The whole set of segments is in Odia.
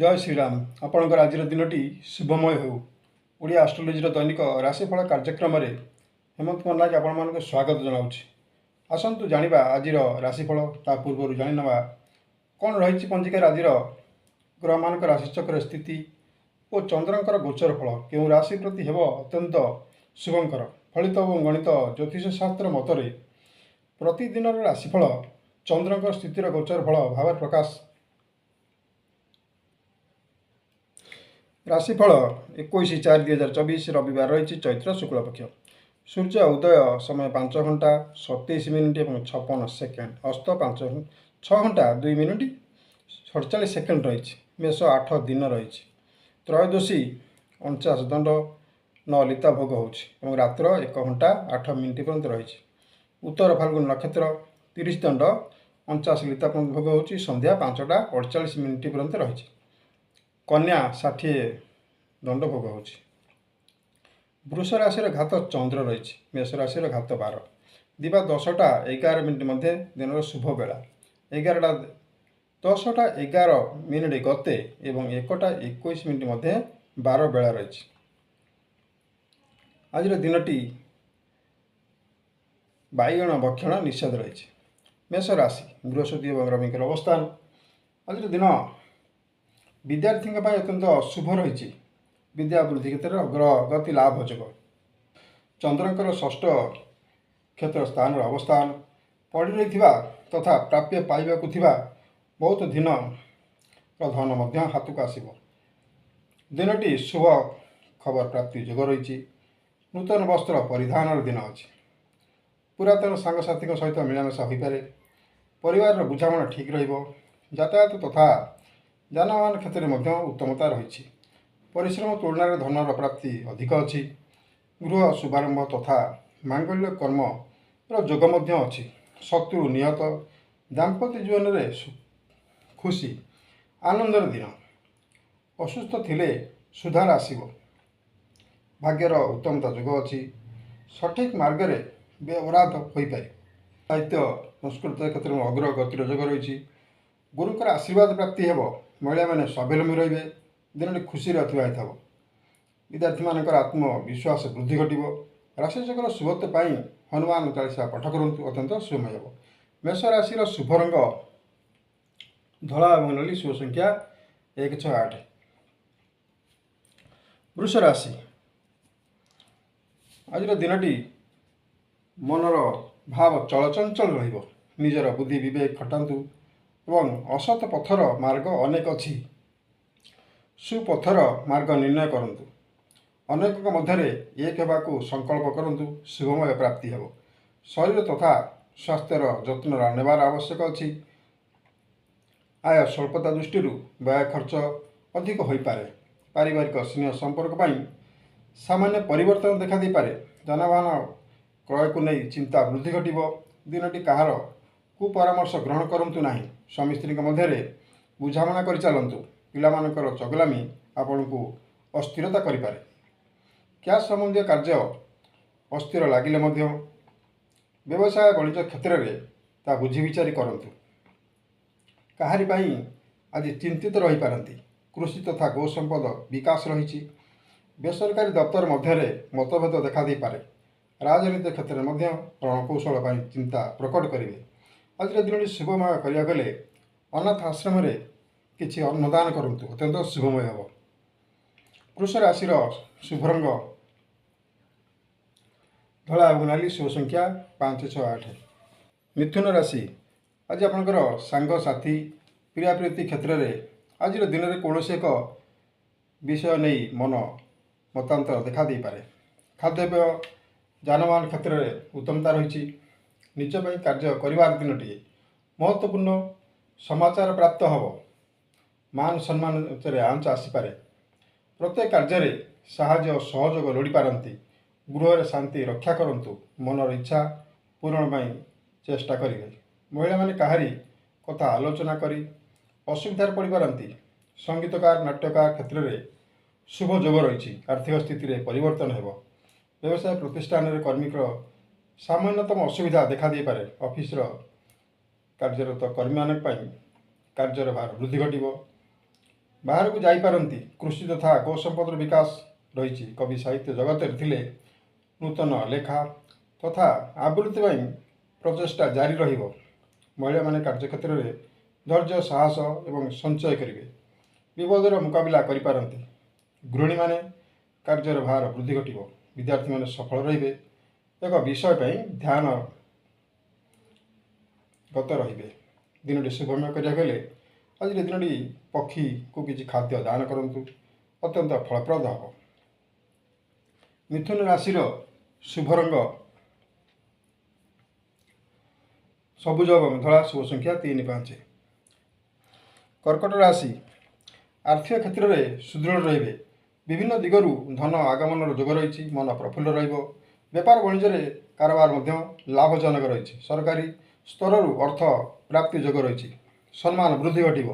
जय श्रीराम। आपणकर आज दिनटी शुभमय हो। ओडिया आस्ट्रोलोजी दैनिक राशिफल कार्यक्रम में हेमंत पन्ना के आपण स्वागत जनाऊँ। आसतु जाना आज राशिफल ता पूर्व जाणीना कौन रही पंजिकार आज ग्रह मान राशिचक्र स्थिति और चंद्रंकर गोचर फल क्यों राशि प्रति हेब अत्यंत शुभंकर फलित और गणित ज्योतिष शास्त्र मतरे प्रतिदिन राशिफल चंद्रंकर स्थितिर गोचर फल भाव प्रकाश। राशिफल 21/4/2024 रविवार रही चैत्र शुक्लपक्ष। सूर्य उदय समय 5 घंटा 27 मिनिट और 56 सेकेंड, अस्त 6 घंटा 2 मिनिट 47 सेकेंड रही। मेष 8 दिन रही। त्रयोदशी 49 दंड 9 लिता भोग हो रात्र 1 घंटा 8 मिनिट पर्यंत रही। उत्तर फाल्गुन नक्षत्र 30 दंड 49 लिता भोग हो संध्या 5टा 48 मिनिट पर्यंत रही। कन्या 60 दंड भोग हो। वृष राशि घात चंद्र रही। मेष राशि घात 12 दिवा 10टा 11 मिनिट मध्य दिन शुभ बेला 11टा 10टा 11 मिनिट गते एवं 1टा 21 मिनिट मध्य 12 बेला रही। आज दिनटी बाइगण भक्षण निषेध रही। मेष राशि बृहस्पति और रवि अवस्थान आज दिन विद्यार्थी अत्यंत शुभ रही। विद्या वृद्धि क्षेत्र में अग्रगति लाभ जोग। चंद्रंकर षष्ठ क्षेत्र स्थान अवस्थान पड़ रही तथा प्राप्य पाइबा बहुत दिन धन हाथ को आसब। दिनटी शुभ खबर प्राप्ति जोग रही। नूतन वस्त्र परिधान दिन अच्छी। पुरातन सांगसाथी सहित मिलामेशा हो पारे। परिवार बुझामणा ठीक यातायात तथा जानवाहन क्षेत्र में उत्तमता रही। परिश्रम तुलन धनर प्राप्ति अधिक अच्छी। गृह शुभारंभ तथा मांगल्य कर्म जोग अच्छी। शत्रु निहत दाम्पत्य जीवन में खुशी आनंदर दिन। असुस्थ थिले सुधार आसब। भाग्यर उत्तमता जोग अच्छी। सठिक मार्ग में व्यवराध हो पाए। साहित्य संस्कृत क्षेत्र में अग्रगतिर जोग रही। गुरुकर आशीर्वाद प्राप्ति हेब। महिला मैंने स्वावलम्बी रे। दिन खुशी अतिवाहित हो। विद्यार्थी मान आत्मविश्वास वृद्धि घट। राशिचक्र शुभत्व पर हनुमान चालीसा पाठ करूँ अत्यंत शुभमय हो। मेष राशि शुभ रंग धला और नीली, शुभ संख्या 168। वृष राशि आज दिनटी मनर भाव चलचंचल रजर बुद्धि विवेक खटातु एवं असत पथर मार्ग अनेक अच्छी। सुपथर मार्ग निर्णय करंतु। अनेक मध्य एक होगाकू संकल्प करंतु। शुभमय प्राप्ति हेब। शरीर तथा स्वास्थ्यर जत्न नेबार आवश्यक अच्छी। आय स्वल्पता दृष्टि व्यय खर्च अधिक हो पारे। पारिवारिक स्नेह संपर्क पर सामान्य परिवर्तन देखा दे पारे। जानवाहन क्रय को नहीं चिंता वृद्धि घट। दिनटी कहार कुपरामर्श ग्रहण करंतु नाही। स्वामी स्त्री मध्य बुझामणा कर चलतु। पिलामानकर चगलामी आपण को अस्थिरता करें। क्या संबंधी कार्य अस्थिर लगिले व्यवसाय वाणिज्य क्षेत्र में ता बुझी विचारी करंतु। काहारी पई आज चिंतित रही पारंती। कृषि तथा गो संपद विकास रही। बेसरकारी दफ्तर मध्य मतभेद देखा दे पारे। राजनीति क्षेत्र में रणकौशल पर चिंता प्रकट करेंगे। आज दिन शुभमय करा गले अनाथ आश्रम किसी अन्नदान करंतु अत्यंत शुभमय हो। वृष राशि शुभ रंग धला और नाली, शुभ संख्या 568। मिथुन राशि आज आपंकर सांगसाथी प्रियाप्रीति क्षेत्र में आज दिन में कौन एक विषय नहीं मन मतांतर देखा दे पारे। खाद्यपेय जानवाहन क्षेत्र में उत्तमता रही। निज कार्य कर दिनटी महत्वपूर्ण समाचार प्राप्त हो। मान सम्मान आंच आसीपे। प्रत्येक कार्य साहाय्य सहयोग लोड़ी पारती। गृह शांति रक्षा करंतु। मनर इच्छा पूरण पर चेष्टा करेंगे। महिला माने काहारी कथा आलोचना करी असुविधार पड़ पारती। संगीतकार नाट्यकार क्षेत्र में शुभ जोग रही। आर्थिक स्थिति में परिवर्तन हो। व्यवसाय प्रतिष्ठान में कर्मिकर सामान्यतम असुविधा देखा दे पारे। ऑफिस कार्यरत कर्मी मान कार्यर भार वृद्धि घट। ବାହାରକୁ ଯାଇପାରନ୍ତି। କୃଷି ତଥା ଗୋ ସମ୍ପଦର ବିକାଶ ରହିଛି। କବି ସାହିତ୍ୟ ଜଗତରେ ଥିଲେ ନୂତନ ଲେଖା ତଥା ଆବୃତ୍ତି ପାଇଁ ପ୍ରଚେଷ୍ଟା ଜାରି ରହିବ। ମହିଳାମାନେ କାର୍ଯ୍ୟକ୍ଷେତ୍ରରେ ଧୈର୍ଯ୍ୟ ସାହସ ଏବଂ ସଞ୍ଚୟ କରିବେ। ବିପଦର ମୁକାବିଲା କରିପାରନ୍ତି। ଗୃହିଣୀମାନେ କାର୍ଯ୍ୟର ଭାର ବୃଦ୍ଧି ଘଟିବ। ବିଦ୍ୟାର୍ଥୀମାନେ ସଫଳ ରହିବେ। ଏକ ବିଷୟ ପାଇଁ ଧ୍ୟାନ ଗତ ରହିବେ। ଦିନଟି ଶୁଭମୟ କରିବାକୁ ହେଲେ ଆଜିର ଦିନଟି ପକ୍ଷୀକୁ କିଛି ଖାଦ୍ୟ ଦାନ କରନ୍ତୁ, ଅତ୍ୟନ୍ତ ଫଳପ୍ରଦ ହେବ। ମିଥୁନ ରାଶିର ଶୁଭ ରଙ୍ଗ ସବୁଜ ଏବଂ ଧଳା, ଶୁଭ ସଂଖ୍ୟା 3, 5। କର୍କଟ ରାଶି, ଆର୍ଥିକ କ୍ଷେତ୍ରରେ ସୁଦୃଢ଼ ରହିବେ। ବିଭିନ୍ନ ଦିଗରୁ ଧନ ଆଗମନର ଯୋଗ ରହିଛି। ମନ ପ୍ରଫୁଲ୍ଲ ରହିବ। ବେପାର ବାଣିଜ୍ୟରେ କାରବାର ମଧ୍ୟ ଲାଭଜନକ ରହିଛି। ସରକାରୀ ସ୍ତରରୁ ଅର୍ଥ ପ୍ରାପ୍ତି ଯୋଗ ରହିଛି। ସମ୍ମାନ ବୃଦ୍ଧି ଘଟିବ।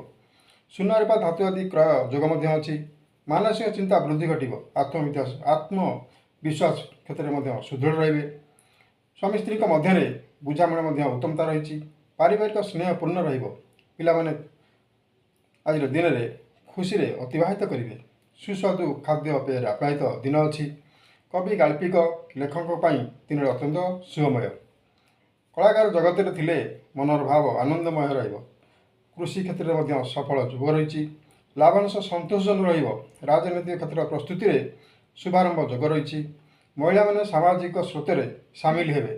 ସୁନା ରୂପା ଧାତୁ ଆଦି କ୍ରୟ ଯୋଗ ମଧ୍ୟ ଅଛି। ମାନସିକ ଚିନ୍ତା ବୃଦ୍ଧି ଘଟିବ। ଆତ୍ମବିଶ୍ୱାସ କ୍ଷେତ୍ରରେ ମଧ୍ୟ ସୁଦୃଢ଼ ରହିବେ। ସ୍ୱାମୀ ସ୍ତ୍ରୀଙ୍କ ମଧ୍ୟରେ ବୁଝାମଣା ମଧ୍ୟ ଉତ୍ତମତା ରହିଛି। ପାରିବାରିକ ସ୍ନେହ ପୂର୍ଣ୍ଣ ରହିବ। ପିଲାମାନେ ଆଜିର ଦିନରେ ଖୁସିରେ ଅତିବାହିତ କରିବେ। ସୁସ୍ୱାଦୁ ଖାଦ୍ୟପେୟରେ ଆପ୍ୟାୟିତ ଦିନ ଅଛି। କବି ଗାଳ୍ପିକ ଲେଖକଙ୍କ ପାଇଁ ଦିନଟି ଅତ୍ୟନ୍ତ ଶୁଭମୟ। କଳାକାର ଜଗତରେ ଥିଲେ ମନର ଭାବ ଆନନ୍ଦମୟ ରହିବ। କୃଷି କ୍ଷେତ୍ରରେ ମଧ୍ୟ ସଫଳ ଯୋଗ ରହିଛି। ଲାଭାଂଶ ସନ୍ତୋଷଜନକ ରହିବ। ରାଜନୈତିକ କ୍ଷେତ୍ର ପ୍ରସ୍ତୁତିରେ ଶୁଭାରମ୍ଭ ଯୋଗ ରହିଛି। ମହିଳାମାନେ ସାମାଜିକ ସ୍ରୋତରେ ସାମିଲ ହେବେ।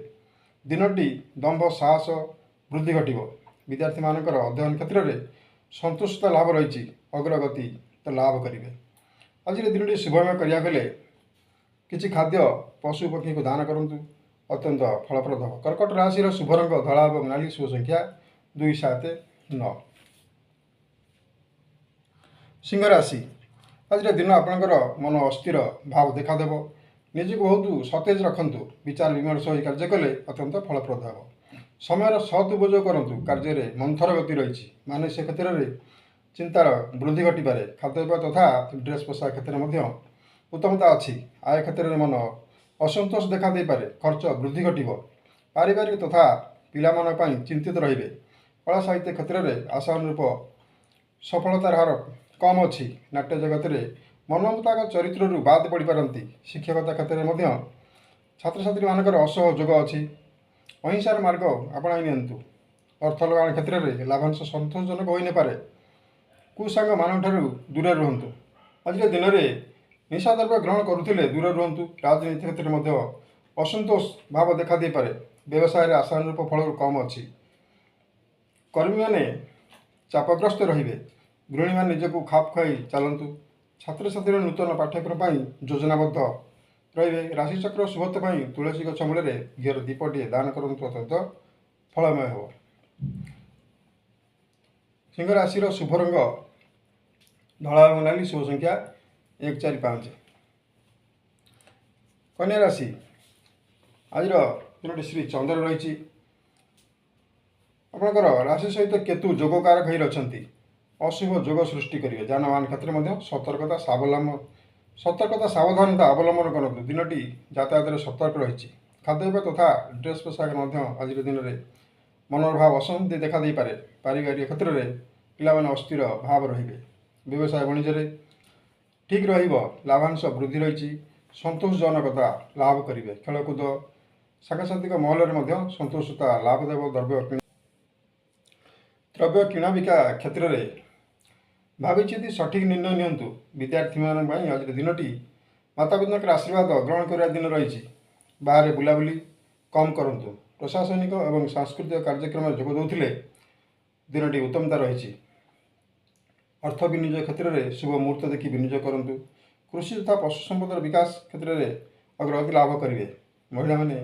ଦିନଟି ଦମ୍ଭ ସାହସ ବୃଦ୍ଧି ଘଟିବ। ବିଦ୍ୟାର୍ଥୀମାନଙ୍କର ଅଧ୍ୟୟନ କ୍ଷେତ୍ରରେ ସନ୍ତୁଷ୍ଟତା ଲାଭ ରହିଛି। ଅଗ୍ରଗତି ଲାଭ କରିବେ। ଆଜିର ଦିନଟି ଶୁଭମୟ କରିବାକୁ ହେଲେ କିଛି ଖାଦ୍ୟ ପଶୁ ପକ୍ଷୀଙ୍କୁ ଦାନ କରନ୍ତୁ, ଅତ୍ୟନ୍ତ ଫଳପ୍ରଦ ହେବ। କର୍କଟ ରାଶିର ଶୁଭ ରଙ୍ଗ ଧଳା ଏବଂ ନାଲି, ଶୁଭ ସଂଖ୍ୟା 2, 7, 9। ସିଂହ ରାଶି, ଆଜିର ଦିନ ଆପଣଙ୍କର ମନ ଅସ୍ଥିର ଭାବ ଦେଖାଦେବ। ନିଜକୁ ବହୁତ ସତେଜ ରଖନ୍ତୁ। ବିଚାର ବିମର୍ଶ ହୋଇ କାର୍ଯ୍ୟ କଲେ ଅତ୍ୟନ୍ତ ଫଳପ୍ରଦ ହେବ। ସମୟର ସଦୁପଯୋଗ କରନ୍ତୁ। କାର୍ଯ୍ୟରେ ମନ୍ଥର ଗତି ରହିଛି। ମାନସିକ କ୍ଷେତ୍ରରେ ଚିନ୍ତାର ବୃଦ୍ଧି ଘଟିପାରେ। ଖାଦ୍ୟପେୟ ତଥା ଡ୍ରେସ୍ ପୋଷାକ କ୍ଷେତ୍ରରେ ମଧ୍ୟ ଉତ୍ତମତା ଅଛି। ଆୟ କ୍ଷେତ୍ରରେ ମନ ଅସନ୍ତୋଷ ଦେଖା ଦେଇପାରେ। ଖର୍ଚ୍ଚ ବୃଦ୍ଧି ଘଟିବ। ପାରିବାରିକ ତଥା ପିଲାମାନଙ୍କ ପାଇଁ ଚିନ୍ତିତ ରହିବେ। କଳା ସାହିତ୍ୟ କ୍ଷେତ୍ରରେ ଆଶାନୁରୂପ ସଫଳତାର ହାର କମ୍ ଅଛି। ନାଟ୍ୟ ଜଗତରେ ମନମୁତାବକ ଚରିତ୍ରରୁ ବାଦ ପଡ଼ିପାରନ୍ତି। ଶିକ୍ଷକତା କ୍ଷେତ୍ରରେ ମଧ୍ୟ ଛାତ୍ରଛାତ୍ରୀମାନଙ୍କର ଅସହ ଯୋଗ ଅଛି। ଅହିଂସାର ମାର୍ଗ ଆପଣାଇ ନିଅନ୍ତୁ। ଅର୍ଥ ଲଗାଣ କ୍ଷେତ୍ରରେ ଲାଭାଂଶ ସନ୍ତୋଷଜନକ ହୋଇନପାରେ। କୁସାଙ୍ଗମାନଙ୍କଠାରୁ ଦୂରରେ ରୁହନ୍ତୁ। ଆଜିର ଦିନରେ ନିଶାଦ୍ରବ୍ୟ ଗ୍ରହଣ କରୁଥିଲେ ଦୂରରେ ରୁହନ୍ତୁ। ରାଜନୀତି କ୍ଷେତ୍ରରେ ମଧ୍ୟ ଅସନ୍ତୋଷ ଭାବ ଦେଖା ଦେଇପାରେ। ବ୍ୟବସାୟରେ ଆଶାନୁରୂପ ଫଳ କମ୍ ଅଛି। କର୍ମୀମାନେ ଚାପଗ୍ରସ୍ତ ରହିବେ। ଗୃହିଣୀମାନେ ନିଜକୁ ଖାପ ଖୁଆଇ ଚାଲନ୍ତୁ। ଛାତ୍ରଛାତ୍ରୀମାନେ ନୂତନ ପାଠ୍ୟକ୍ରମ ପାଇଁ ଯୋଜନାବଦ୍ଧ ରହିବେ। ରାଶିଚକ୍ର ଶୁଭତ୍ୱ ପାଇଁ ତୁଳସୀ ଗଛ ମୂଳରେ ଘିଅର ଦୀପଟିଏ ଦାନ କରନ୍ତୁ, ଅତ୍ୟନ୍ତ ଫଳମୟ ହେବ। ସିଂହ ରାଶିର ଶୁଭ ରଙ୍ଗ ଧଳା ଏବଂ ନାଲି, ଶୁଭ ସଂଖ୍ୟା 1, 4, 5। କନ୍ୟା ରାଶି, ଆଜିର ଦିନଟି ଶ୍ରୀ ଚନ୍ଦ୍ର ରହିଛି। ଆପଣଙ୍କର ରାଶି ସହିତ କେତୁ ଯୋଗକାରକ ହୋଇ ଅଛନ୍ତି। ଅଶୁଭ ଯୋଗ ସୃଷ୍ଟି କରିବେ। ଯାନବାହନ କ୍ଷେତ୍ରରେ ମଧ୍ୟ ସତର୍କତା ସାବଧାନତା ଅବଲମ୍ବନ କରନ୍ତୁ। ଦିନଟି ଯାତାୟାତରେ ସତର୍କ ରହିଛି। ଖାଦ୍ୟପେୟ ତଥା ଡ୍ରେସ୍ ପୋଷାକ ମଧ୍ୟ ଆଜିର ଦିନରେ ମନର ଭାବ ଅଶାନ୍ତି ଦେଖା ଦେଇପାରେ। ପାରିବାରିକ କ୍ଷେତ୍ରରେ ପିଲାମାନେ ଅସ୍ଥିର ଭାବ ରହିବେ। ବ୍ୟବସାୟ ବାଣିଜ୍ୟରେ ଠିକ୍ ରହିବ। ଲାଭାଂଶ ବୃଦ୍ଧି ରହିଛି। ସନ୍ତୋଷଜନକତା ଲାଭ କରିବେ। ଖେଳକୁଦ ସାଙ୍ଗସାଥିଙ୍କ ମହଲରେ ମଧ୍ୟ ସନ୍ତୋଷତା ଲାଭ ଦେବ। ଦ୍ରବ୍ୟ କିଣାବିକା କ୍ଷେତ୍ରରେ ଭାବିଚିନ୍ତି ସଠିକ୍ ନିର୍ଣ୍ଣୟ ନିଅନ୍ତୁ। ବିଦ୍ୟାର୍ଥୀମାନଙ୍କ ପାଇଁ ଆଜିର ଦିନଟି ମାତାପିତାଙ୍କର ଆଶୀର୍ବାଦ ଗ୍ରହଣ କରିବା ଦିନ ରହିଛି। ବାହାରେ ବୁଲାବୁଲି କମ୍ କରନ୍ତୁ। ପ୍ରଶାସନିକ ଏବଂ ସାଂସ୍କୃତିକ କାର୍ଯ୍ୟକ୍ରମରେ ଯୋଗ ଦେଉଥିଲେ ଦିନଟି ଉତ୍ତମତା ରହିଛି। ଅର୍ଥ ବିନିଯୋଗ କ୍ଷେତ୍ରରେ ଶୁଭ ମୁହୂର୍ତ୍ତ ଦେଖି ବିନିଯୋଗ କରନ୍ତୁ। କୃଷି ତଥା ପଶୁ ସମ୍ପଦର ବିକାଶ କ୍ଷେତ୍ରରେ ଅଗ୍ରଗତି ଲାଭ କରିବେ। ମହିଳାମାନେ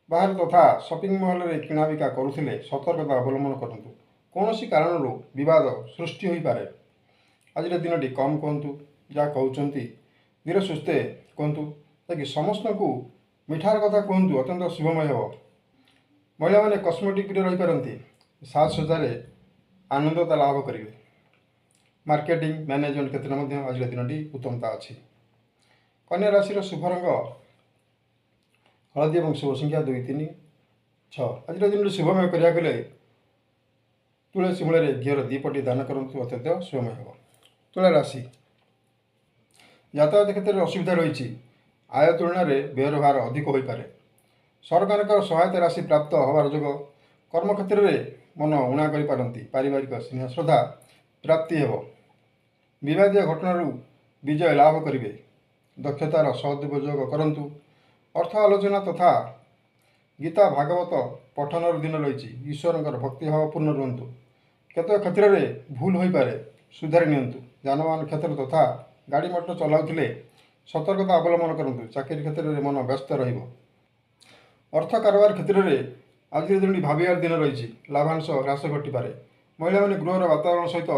ବାହାରେ ତଥା ସପିଂ ମହଲରେ କିଣାବିକା କରୁଥିଲେ ସତର୍କତା ଅବଲମ୍ବନ କରନ୍ତୁ। କୌଣସି କାରଣରୁ ବିବାଦ ସୃଷ୍ଟି ହୋଇପାରେ। ଆଜିର ଦିନଟି କମ୍ କୁହନ୍ତୁ। ଯାହା କହୁଛନ୍ତି ଧୀରେ ସୁସ୍ଥେ କୁହନ୍ତୁ, ଯାହାକି ସମସ୍ତଙ୍କୁ ମିଠାର କଥା କୁହନ୍ତୁ, ଅତ୍ୟନ୍ତ ଶୁଭମୟ ହେବ। ମହିଳାମାନେ କସ୍ମେଟିକ୍ ପ୍ରିୟ ରହିପାରନ୍ତି। ସାଜସଜ୍ଜାରେ ଆନନ୍ଦତା ଲାଭ କରିବେ। ମାର୍କେଟିଂ ମ୍ୟାନେଜମେଣ୍ଟ କ୍ଷେତ୍ରରେ ମଧ୍ୟ ଆଜିର ଦିନଟି ଉତ୍ତମତା ଅଛି। କନ୍ୟା ରାଶିର ଶୁଭ ରଙ୍ଗ ହଳଦୀ ଏବଂ ଶୁଭ ସଂଖ୍ୟା 2, 3, 6। ଆଜିର ଦିନଟି ଶୁଭମୟ କରିବାକୁ ହେଲେ ତୁଳସୀ ମୂଳରେ ଘିଅର ଦୀପଟି ଦାନ କରନ୍ତୁ, ଅତ୍ୟନ୍ତ ଶୁଭମୟ ହେବ। ତୁଳା ରାଶି ଯାତାୟାତ କ୍ଷେତ୍ରରେ ଅସୁବିଧା ରହିଛି। ଆୟ ତୁଳନାରେ ବ୍ୟୟର ଭାର ଅଧିକ ହୋଇପାରେ। ସରକାରଙ୍କର ସହାୟତା ରାଶି ପ୍ରାପ୍ତ ହେବାର ଯୋଗ। କର୍ମକ୍ଷେତ୍ରରେ ମନ ଉଣା କରିପାରନ୍ତି। ପାରିବାରିକ ସ୍ନେହ ଶ୍ରଦ୍ଧା ପ୍ରାପ୍ତି ହେବ। ବିବାଦୀୟ ଘଟଣାରୁ ବିଜୟ ଲାଭ କରିବେ। ଦକ୍ଷତାର ସଦୁପଯୋଗ କରନ୍ତୁ। ଅର୍ଥ ଆଲୋଚନା ତଥା ଗୀତା ଭାଗବତ ପଠନର ଦିନ ରହିଛି। ଈଶ୍ୱରଙ୍କର ଭକ୍ତିଭାବପୂର୍ଣ୍ଣ ରୁହନ୍ତୁ। କେତେକ କ୍ଷେତ୍ରରେ ଭୁଲ ହୋଇପାରେ, ସୁଧାରି ନିଅନ୍ତୁ। ଯାନବାହନ କ୍ଷେତ୍ର ତଥା ଗାଡ଼ି ମଟର ଚଲାଉଥିଲେ ସତର୍କତା ଅବଲମ୍ବନ କରନ୍ତୁ। ଚାକିରି କ୍ଷେତ୍ରରେ ମନ ବ୍ୟସ୍ତ ରହିବ। ଅର୍ଥ କାରବାର କ୍ଷେତ୍ରରେ ଆଜିର ଦିନଟି ଭାବିବାର ଦିନ ରହିଛି। ଲାଭାଂଶ ହ୍ରାସ ଘଟିପାରେ। ମହିଳାମାନେ ଗୃହର ବାତାବରଣ ସହିତ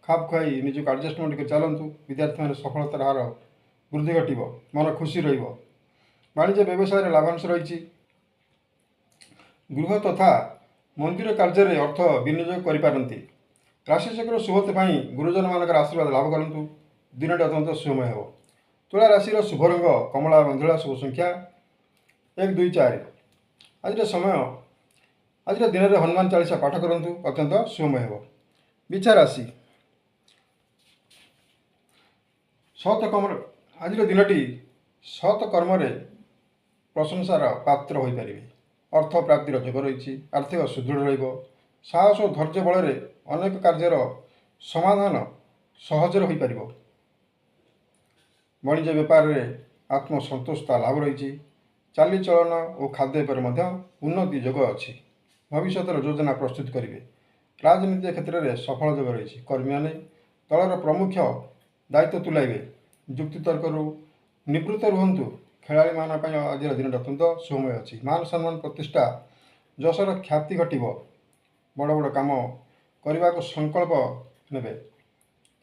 ଖାପ ଖୁଆଇ ନିଜକୁ ଆଡ଼ଜଷ୍ଟମେଣ୍ଟ କରି ଚାଲନ୍ତୁ। ବିଦ୍ୟାର୍ଥୀମାନେ ସଫଳତାର ହାର ବୃଦ୍ଧି ଘଟିବ। ମନ ଖୁସି ରହିବ। ବାଣିଜ୍ୟ ବ୍ୟବସାୟରେ ଲାଭାଂଶ ରହିଛି। ଗୃହ ତଥା ମନ୍ଦିର କାର୍ଯ୍ୟରେ ଅର୍ଥ ବିନିଯୋଗ କରିପାରନ୍ତି। ରାଶିଚକ୍ର ଶୁଭତ୍ୱ ପାଇଁ ଗୁରୁଜନମାନଙ୍କର ଆଶୀର୍ବାଦ ଲାଭ କରନ୍ତୁ। ଦିନଟି ଅତ୍ୟନ୍ତ ଶୁଭମୟ ହେବ। ତୁଳା ରାଶିର ଶୁଭ ରଙ୍ଗ କମଳା ଏବଂ ଧଳା। ଶୁଭ ସଂଖ୍ୟା 1, 2, 4। ଆଜିର ଦିନରେ ହନୁମାନ ଚାଳିଶା ପାଠ କରନ୍ତୁ। ଅତ୍ୟନ୍ତ ଶୁଭମୟ ହେବ। ବିଛା ରାଶି ଆଜିର ଦିନଟି ସତ୍ କର୍ମରେ ପ୍ରଶଂସାର ପାତ୍ର ହୋଇପାରିବେ। ଅର୍ଥ ପ୍ରାପ୍ତିର ଯୋଗ ରହିଛି। ଆର୍ଥିକ ସୁଦୃଢ଼ ରହିବ। ସାହସ ଓ ଧୈର୍ଯ୍ୟ ବଳରେ ଅନେକ କାର୍ଯ୍ୟର ସମାଧାନ ସହଜରେ ହୋଇପାରିବ। ବାଣିଜ୍ୟ ବେପାରରେ ଆତ୍ମସନ୍ତୋଷତା ଲାଭ ରହିଛି। ଚାଲିଚଳନ ଓ ଖାଦ୍ୟ ଉପରେ ମଧ୍ୟ ଉନ୍ନତି ଯୋଗ ଅଛି। ଭବିଷ୍ୟତର ଯୋଜନା ପ୍ରସ୍ତୁତ କରିବେ। ରାଜନୀତି କ୍ଷେତ୍ରରେ ସଫଳ ଯୋଗ ରହିଛି। କର୍ମୀମାନେ ଦଳର ପ୍ରମୁଖ ଦାୟିତ୍ୱ ତୁଲାଇବେ। ଯୁକ୍ତିତର୍କରୁ ନିବୃତ୍ତ ରୁହନ୍ତୁ। ଖେଳାଳିମାନଙ୍କ ପାଇଁ ଆଜିର ଦିନଟି ଅତ୍ୟନ୍ତ ଶୁଭମୟ ଅଛି। ମାନ ସମ୍ମାନ ପ୍ରତିଷ୍ଠା ଯଶର ଖ୍ୟାତି ଘଟିବ। ବଡ଼ ବଡ଼ କାମ କରିବାକୁ ସଂକଳ୍ପ ନେବେ।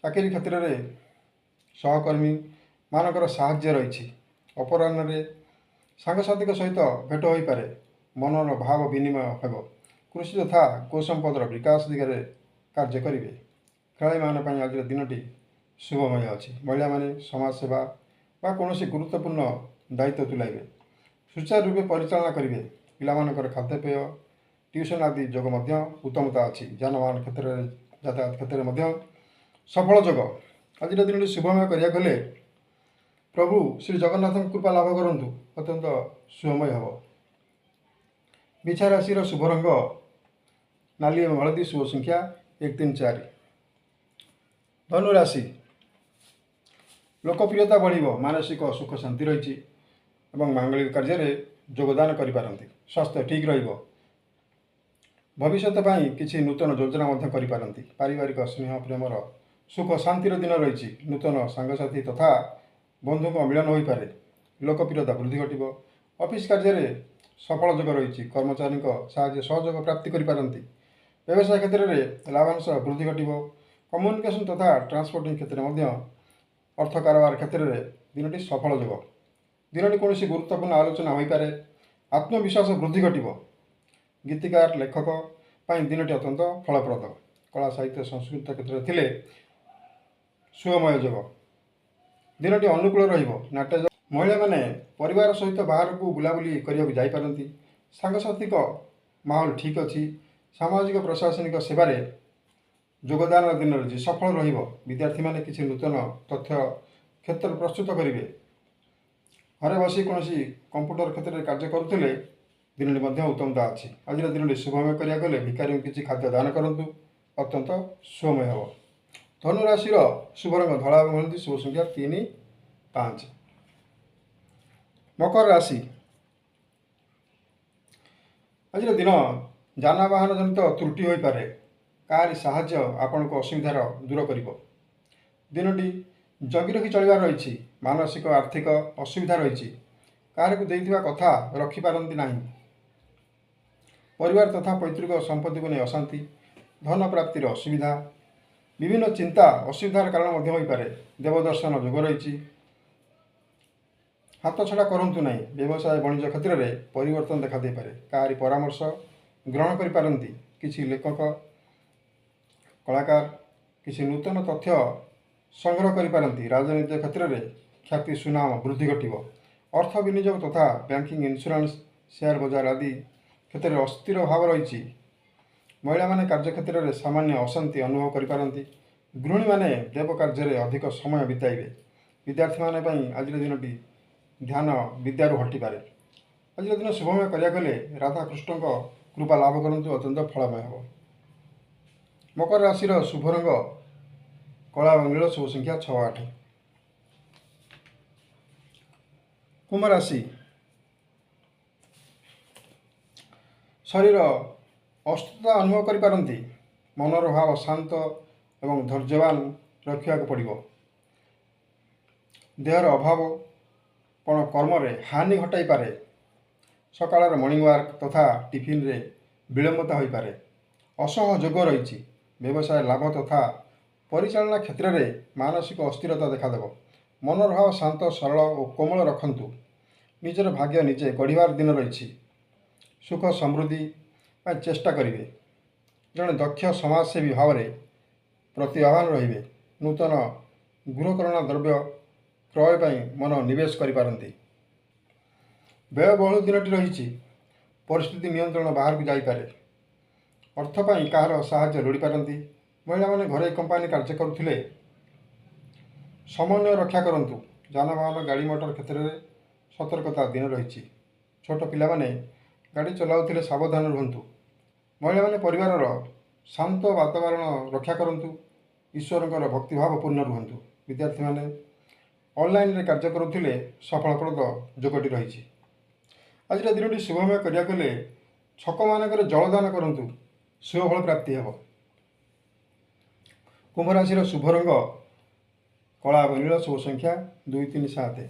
ଚାକିରି କ୍ଷେତ୍ରରେ ସହକର୍ମୀମାନଙ୍କର ସାହାଯ୍ୟ ରହିଛି। ଅପରାହ୍ନରେ ସାଙ୍ଗସାଥୀଙ୍କ ସହିତ ଭେଟ ହୋଇପାରେ। ମନର ଭାବ ବିନିମୟ ହେବ। କୃଷି ତଥା ଗୋସମ୍ପଦର ବିକାଶ ଦିଗରେ କାର୍ଯ୍ୟ କରିବେ। ଖେଳାଳିମାନଙ୍କ ପାଇଁ ଆଜିର ଦିନଟି ଶୁଭମୟ ଅଛି। ମହିଳାମାନେ ସମାଜସେବା ବା କୌଣସି ଗୁରୁତ୍ୱପୂର୍ଣ୍ଣ ଦାୟିତ୍ୱ ତୁଲାଇବେ। ସୁଚାରୁ ରୂପେ ପରିଚାଳନା କରିବେ। ପିଲାମାନଙ୍କର ଖାଦ୍ୟପେୟ ଟ୍ୟୁସନ୍ ଆଦି ଯୋଗ ମଧ୍ୟ ଉତ୍ତମତା ଅଛି। ଯାନବାହନ କ୍ଷେତ୍ରରେ ଯାତାୟାତ କ୍ଷେତ୍ରରେ ମଧ୍ୟ ସଫଳ ଯୋଗ। ଆଜିର ଦିନଟି ଶୁଭମୟ କରିବାକୁ ହେଲେ ପ୍ରଭୁ ଶ୍ରୀ ଜଗନ୍ନାଥଙ୍କ କୃପା ଲାଭ କରନ୍ତୁ। ଅତ୍ୟନ୍ତ ଶୁଭମୟ ହେବ। ବିଛା ରାଶିର ଶୁଭ ରଙ୍ଗ ନାଲି ଏବଂ ହଳଦୀ। ଶୁଭ ସଂଖ୍ୟା 1, 3, 4। ଧନୁ ରାଶି ଲୋକପ୍ରିୟତା ବଢ଼ିବ। ମାନସିକ ସୁଖ ଶାନ୍ତି ରହିଛି ଏବଂ ମାଙ୍ଗଳିକ କାର୍ଯ୍ୟରେ ଯୋଗଦାନ କରିପାରନ୍ତି। ସ୍ୱାସ୍ଥ୍ୟ ଠିକ୍ ରହିବ। ଭବିଷ୍ୟତ ପାଇଁ କିଛି ନୂତନ ଯୋଜନା ମଧ୍ୟ କରିପାରନ୍ତି। ପାରିବାରିକ ସ୍ନେହ ପ୍ରେମର ସୁଖ ଶାନ୍ତିର ଦିନ ରହିଛି। ନୂତନ ସାଙ୍ଗସାଥୀ ତଥା ବନ୍ଧୁଙ୍କ ମିଳନ ହୋଇପାରେ। ଲୋକପ୍ରିୟତା ବୃଦ୍ଧି ଘଟିବ। ଅଫିସ୍ କାର୍ଯ୍ୟରେ ସଫଳ ଯୋଗ ରହିଛି। କର୍ମଚାରୀଙ୍କ ସାହାଯ୍ୟ ସହଯୋଗ ପ୍ରାପ୍ତି କରିପାରନ୍ତି। ବ୍ୟବସାୟ କ୍ଷେତ୍ରରେ ଲାଭାଂଶ ବୃଦ୍ଧି ଘଟିବ। କମ୍ୟୁନିକେସନ୍ ତଥା ଟ୍ରାନ୍ସପୋର୍ଟିଂ କ୍ଷେତ୍ରରେ ମଧ୍ୟ ଅର୍ଥ କାରବାର କ୍ଷେତ୍ରରେ ଦିନଟି ସଫଳ ଯୋଗ। ଦିନଟି କୌଣସି ଗୁରୁତ୍ୱପୂର୍ଣ୍ଣ ଆଲୋଚନା ହୋଇପାରେ। ଆତ୍ମବିଶ୍ୱାସ ବୃଦ୍ଧି ଘଟିବ। ଗୀତିକାର ଲେଖକ ପାଇଁ ଦିନଟି ଅତ୍ୟନ୍ତ ଫଳପ୍ରଦ। କଳା ସାହିତ୍ୟ ସଂସ୍କୃତ କ୍ଷେତ୍ରରେ ଥିଲେ ଶୁଭମୟ ଯୋଗ। ଦିନଟି ଅନୁକୂଳ ରହିବ। ମହିଳାମାନେ ପରିବାର ସହିତ ବାହାରକୁ ବୁଲାବୁଲି କରିବାକୁ ଯାଇପାରନ୍ତି। ସାଙ୍ଗସାଥୀଙ୍କ ମାହୋଲ ଠିକ୍ ଅଛି। ସାମାଜିକ ପ୍ରଶାସନିକ ସେବାରେ ଯୋଗଦାନର ଦିନ ରହିଛି। ସଫଳ ରହିବ। ବିଦ୍ୟାର୍ଥୀମାନେ କିଛି ନୂତନ ତଥ୍ୟ କ୍ଷେତ୍ର ପ୍ରସ୍ତୁତ କରିବେ। ଘରେ ବସି କୌଣସି କମ୍ପ୍ୟୁଟର କ୍ଷେତ୍ରରେ କାର୍ଯ୍ୟ କରୁଥିଲେ ଦିନଟି ମଧ୍ୟ ଉତ୍ତମତା ଅଛି। ଆଜିର ଦିନଟି ଶୁଭମୟ କରିବାକୁ ହେଲେ ଭିକାରୀଙ୍କୁ କିଛି ଖାଦ୍ୟ ଦାନ କରନ୍ତୁ। ଅତ୍ୟନ୍ତ ଶୁଭମୟ ହେବ। ଧନୁ ରାଶିର ଶୁଭ ରଙ୍ଗ ଧଳା ଏବଂ ହଳଦୀ। ଶୁଭ ସଂଖ୍ୟା 3, 5। ମକର ରାଶି ଆଜିର ଦିନ ଯାନବାହନ ଜନିତ ତ୍ରୁଟି ହୋଇପାରେ। କାହାରି ସାହାଯ୍ୟ ଆପଣଙ୍କ ଅସୁବିଧାର ଦୂର କରିବ। ଦିନଟି ଜଗି ରଖି ଚଳିବାର ରହିଛି। ମାନସିକ ଆର୍ଥିକ ଅସୁବିଧା ରହିଛି। କାହାରିକୁ ଦେଇଥିବା କଥା ରଖିପାରନ୍ତି ନାହିଁ। ପରିବାର ତଥା ପୈତୃକ ସମ୍ପତ୍ତିକୁ ନେଇ ଅଶାନ୍ତି। ଧନ ପ୍ରାପ୍ତିର ଅସୁବିଧା। ବିଭିନ୍ନ ଚିନ୍ତା ଅସୁବିଧାର କାରଣ ମଧ୍ୟ ହୋଇପାରେ। ଦେବଦର୍ଶନ ଯୋଗ ରହିଛି। ହାତଛଡ଼ା କରନ୍ତୁ ନାହିଁ। ବ୍ୟବସାୟ ବାଣିଜ୍ୟ କ୍ଷେତ୍ରରେ ପରିବର୍ତ୍ତନ ଦେଖାଦେଇପାରେ। କାହାରି ପରାମର୍ଶ ଗ୍ରହଣ କରିପାରନ୍ତି। କିଛି ଲେଖକ କଳାକାର କିଛି ନୂତନ ତଥ୍ୟ ସଂଗ୍ରହ କରିପାରନ୍ତି। ରାଜନୈତିକ କ୍ଷେତ୍ରରେ ଖ୍ୟାତି ସୁନାମ ବୃଦ୍ଧି ଘଟିବ। ଅର୍ଥ ବିନିଯୋଗ ତଥା ବ୍ୟାଙ୍କିଂ ଇନ୍ସୁରାନ୍ସ ସେୟାର ବଜାର ଆଦି କ୍ଷେତ୍ରରେ ଅସ୍ଥିର ଭାବ ରହିଛି। ମହିଳାମାନେ କାର୍ଯ୍ୟକ୍ଷେତ୍ରରେ ସାମାନ୍ୟ ଅଶାନ୍ତି ଅନୁଭବ କରିପାରନ୍ତି। ଗୃହିଣୀମାନେ ଦେବ କାର୍ଯ୍ୟରେ ଅଧିକ ସମୟ ବିତାଇବେ। ବିଦ୍ୟାର୍ଥୀମାନେ ପାଇଁ ଆଜିର ଦିନଟି ଧ୍ୟାନ ବିଦ୍ୟାରୁ ହଟିପାରେ। ଆଜିର ଦିନ ଶୁଭମୟ କରିବାକୁ ହେଲେ ରାଧାକୃଷ୍ଣଙ୍କ କୃପା ଲାଭ କରନ୍ତୁ, ଅତ୍ୟନ୍ତ ଫଳମୟ ହେବ। ମକର ରାଶିର ଶୁଭ ରଙ୍ଗ କଳା ଏବଂ ନୀଳ, ଶୁଭ ସଂଖ୍ୟା 6, 8। କୁମ୍ଭ ରାଶି, ଶରୀର ଅସୁସ୍ଥତା ଅନୁଭବ କରିପାରନ୍ତି। ମନର ଭାବ ଶାନ୍ତ ଏବଂ ଧୈର୍ଯ୍ୟବାନ ରଖିବାକୁ ପଡ଼ିବ। ଦେହର ଅଭାବ କ'ଣ କର୍ମରେ ହାନି ଘଟାଇପାରେ। ସକାଳର ମର୍ଣ୍ଣିଂ ୱାର୍କ ତଥା ଟିଫିନରେ ବିଳମ୍ବତା ହୋଇପାରେ। ଅସହଯୋଗ ରହିଛି। ବ୍ୟବସାୟ ଲାଭ ତଥା ପରିଚାଳନା କ୍ଷେତ୍ରରେ ମାନସିକ ଅସ୍ଥିରତା ଦେଖାଦେବ। ମନର ଭାବ ଶାନ୍ତ, ସରଳ ଓ କୋମଳ ରଖନ୍ତୁ। ନିଜର ଭାଗ୍ୟ ନିଜେ ଗଢ଼ିବାର ଦିନ ରହିଛି। ସୁଖ ସମୃଦ୍ଧି ପାଇଁ ଚେଷ୍ଟା କରିବେ। ଜଣେ ଦକ୍ଷ ସମାଜସେବୀ ଭାବରେ ପ୍ରତିଭାବାନ ରହିବେ। ନୂତନ ଗୃହକରଣା ଦ୍ରବ୍ୟ କ୍ରୟ ପାଇଁ ମନ ନିବେଶ କରିପାରନ୍ତି। ବ୍ୟୟବହୁଳ ଦିନଟି ରହିଛି। ପରିସ୍ଥିତି ନିୟନ୍ତ୍ରଣ ବାହାରକୁ ଯାଇପାରେ। ଅର୍ଥ ପାଇଁ କାହାର ସାହାଯ୍ୟ ଲୋଡ଼ିପାରନ୍ତି। ମହିଳାମାନେ ଘରୋଇ କମ୍ପାନୀ କାର୍ଯ୍ୟ କରୁଥିଲେ ସମନ୍ୱୟ ରକ୍ଷା କରନ୍ତୁ। ଯାନବାହନ ଗାଡ଼ି ମଟର କ୍ଷେତ୍ରରେ ସତର୍କତା ଦିନ ରହିଛି। ଛୋଟ ପିଲାମାନେ ଗାଡ଼ି ଚଲାଉଥିଲେ ସାବଧାନ ରୁହନ୍ତୁ। ମହିଳାମାନେ ପରିବାରର ଶାନ୍ତ ବାତାବରଣ ରକ୍ଷା କରନ୍ତୁ। ଈଶ୍ୱରଙ୍କର ଭକ୍ତିଭାବ ପୂର୍ଣ୍ଣ ରୁହନ୍ତୁ। ବିଦ୍ୟାର୍ଥୀମାନେ ଅନଲାଇନରେ କାର୍ଯ୍ୟ କରୁଥିଲେ ସଫଳପ୍ରଦ ଯୋଗଟି ରହିଛି। ଆଜିର ଦିନଟି ଶୁଭମୟ କରିବାକୁ ହେଲେ ଛକମାନଙ୍କରେ ଜଳଦାନ କରନ୍ତୁ। ଶୁଭଫଳ ପ୍ରାପ୍ତି ହେବ। କୁମ୍ଭ ରାଶିର ଶୁଭ ରଙ୍ଗ କଳା ଏବଂ ନୀଳ, ଶୁଭ ସଂଖ୍ୟା 2, 3, 7।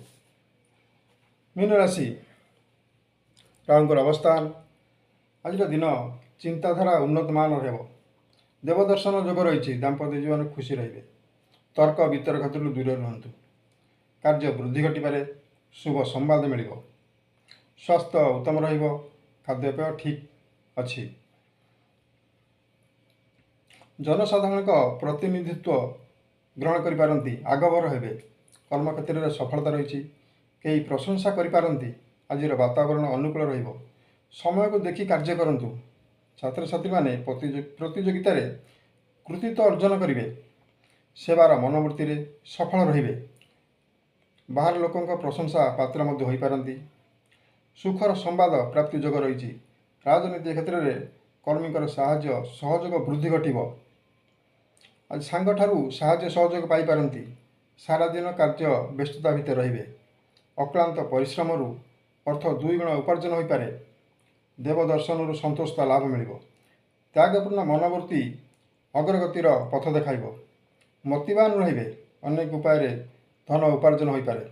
ମୀନ ରାଶି, ରାହୁଙ୍କର ଅବସ୍ଥାନ। ଆଜିର ଦିନ ଚିନ୍ତାଧାରା ଉନ୍ନତମାନର ହେବ। ଦେବଦର୍ଶନ ଯୋଗ ରହିଛି। ଦାମ୍ପତ୍ୟ ଜୀବନ ଖୁସି ରହିବେ। ତର୍କ ବିତର୍କ କ୍ଷେତ୍ରରୁ ଦୂରରେ ରୁହନ୍ତୁ। କାର୍ଯ୍ୟ ବୃଦ୍ଧି ଘଟିପାରେ। ଶୁଭ ସମ୍ବାଦ ମିଳିବ। ସ୍ୱାସ୍ଥ୍ୟ ଉତ୍ତମ ରହିବ। ଖାଦ୍ୟପେୟ ଠିକ୍ ଅଛି। ଜନସାଧାରଣଙ୍କ ପ୍ରତିନିଧିତ୍ୱ ଗ୍ରହଣ କରିପାରନ୍ତି। ଆଗଭର ହେବେ। କର୍ମକ୍ଷେତ୍ରରେ ସଫଳତା ରହିଛି। କେହି ପ୍ରଶଂସା କରିପାରନ୍ତି। ଆଜିର ବାତାବରଣ ଅନୁକୂଳ ରହିବ। ସମୟକୁ ଦେଖି କାର୍ଯ୍ୟ କରନ୍ତୁ। ଛାତ୍ରଛାତ୍ରୀମାନେ ପ୍ରତିଯୋଗିତାରେ କୃତିତ୍ୱ ଅର୍ଜନ କରିବେ। ସେବାର ମନୋବୃତ୍ତିରେ ସଫଳ ରହିବେ। ବାହାର ଲୋକଙ୍କ ପ୍ରଶଂସା ପାତ୍ର ମଧ୍ୟ ହୋଇପାରନ୍ତି। ସୁଖର ସମ୍ବାଦ ପ୍ରାପ୍ତି ଯୋଗ ରହିଛି। ରାଜନୀତି କ୍ଷେତ୍ରରେ କର୍ମୀଙ୍କର ସାହାଯ୍ୟ ସହଯୋଗ ବୃଦ୍ଧି ଘଟିବ। ଆଜି ସାଙ୍ଗଠାରୁ ସାହାଯ୍ୟ ସହଯୋଗ ପାଇପାରନ୍ତି। ସାରାଦିନ କାର୍ଯ୍ୟ ବ୍ୟସ୍ତତା ଭିତରେ ରହିବେ। ଅକ୍ଳାନ୍ତ ପରିଶ୍ରମରୁ ଅର୍ଥ 2 ଗୁଣ ଉପାର୍ଜନ ହୋଇପାରେ। ଦେବଦର୍ଶନରୁ ସନ୍ତୋଷତା ଲାଭ ମିଳିବ। ତ୍ୟାଗପୂର୍ଣ୍ଣ ମନୋବୃତ୍ତି ଅଗ୍ରଗତିର ପଥ ଦେଖାଇବ। ମତିବାନ ରହିବେ। ଅନେକ ଉପାୟରେ ଧନ ଉପାର୍ଜନ ହୋଇପାରେ।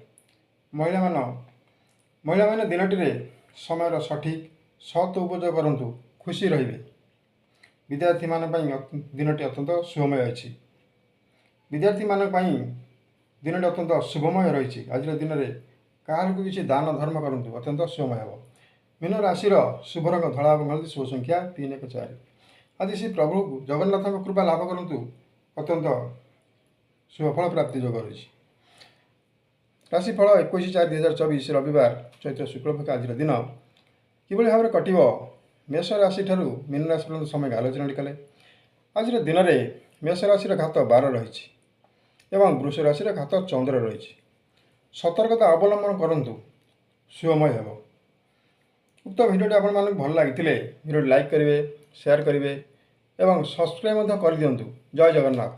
ମହିଳାମାନେ ଦିନଟିରେ ସମୟର ସଠିକ୍ ସତ୍ ଉପଯୋଗ କରନ୍ତୁ। ଖୁସି ରହିବେ। ବିଦ୍ୟାର୍ଥୀମାନଙ୍କ ପାଇଁ ଦିନଟି ଅତ୍ୟନ୍ତ ଶୁଭମୟ ଅଛି। ବିଦ୍ୟାର୍ଥୀମାନଙ୍କ ପାଇଁ ଦିନଟି ଅତ୍ୟନ୍ତ ଶୁଭମୟ ରହିଛି। ଆଜିର ଦିନରେ କାହାରିକୁ କିଛି ଦାନ ଧର୍ମ କରନ୍ତୁ। ଅତ୍ୟନ୍ତ ଶୁଭମୟ ହେବ। ମୀନ ରାଶିର ଶୁଭ ରଙ୍ଗ ଧଳା ଏବଂ ହଳଦୀ, ଶୁଭ ସଂଖ୍ୟା 3, 1, 4। ଆଜି ଶ୍ରୀ ପ୍ରଭୁ ଜଗନ୍ନାଥଙ୍କ କୃପା ଲାଭ କରନ୍ତୁ। ଅତ୍ୟନ୍ତ ଶୁଭଫଳ ପ୍ରାପ୍ତି ଯୋଗ ରହିଛି। ରାଶିଫଳ 21/4/2024 ରବିବାର, ଚୈତ୍ର ଶୁକ୍ଳପକ୍ଷ। ଆଜିର ଦିନ କିଭଳି ଭାବରେ କଟିବ, ମେଷ ରାଶିଠାରୁ ମୀନ ରାଶି ପର୍ଯ୍ୟନ୍ତ ସମୟ ଆଲୋଚନା କଲେ। ଆଜିର ଦିନରେ ମେଷ ରାଶିର ଘାତ 12 ରହିଛି ଏବଂ ବୃଷ ରାଶିର ଘାତ 14 ରହିଛି। ସତର୍କତା ଅବଲମ୍ବନ କରନ୍ତୁ। ଶୁଭମୟ ହେବ। ଉକ୍ତ ଭିଡ଼ିଓଟି ଆପଣମାନଙ୍କୁ ଭଲ ଲାଗିଥିଲେ ଭିଡ଼ିଓଟି ଲାଇକ୍ କରିବେ, ସେୟାର କରିବେ ଏବଂ ସବସ୍କ୍ରାଇବ୍ ମଧ୍ୟ କରିଦିଅନ୍ତୁ। ଜୟ ଜଗନ୍ନାଥ।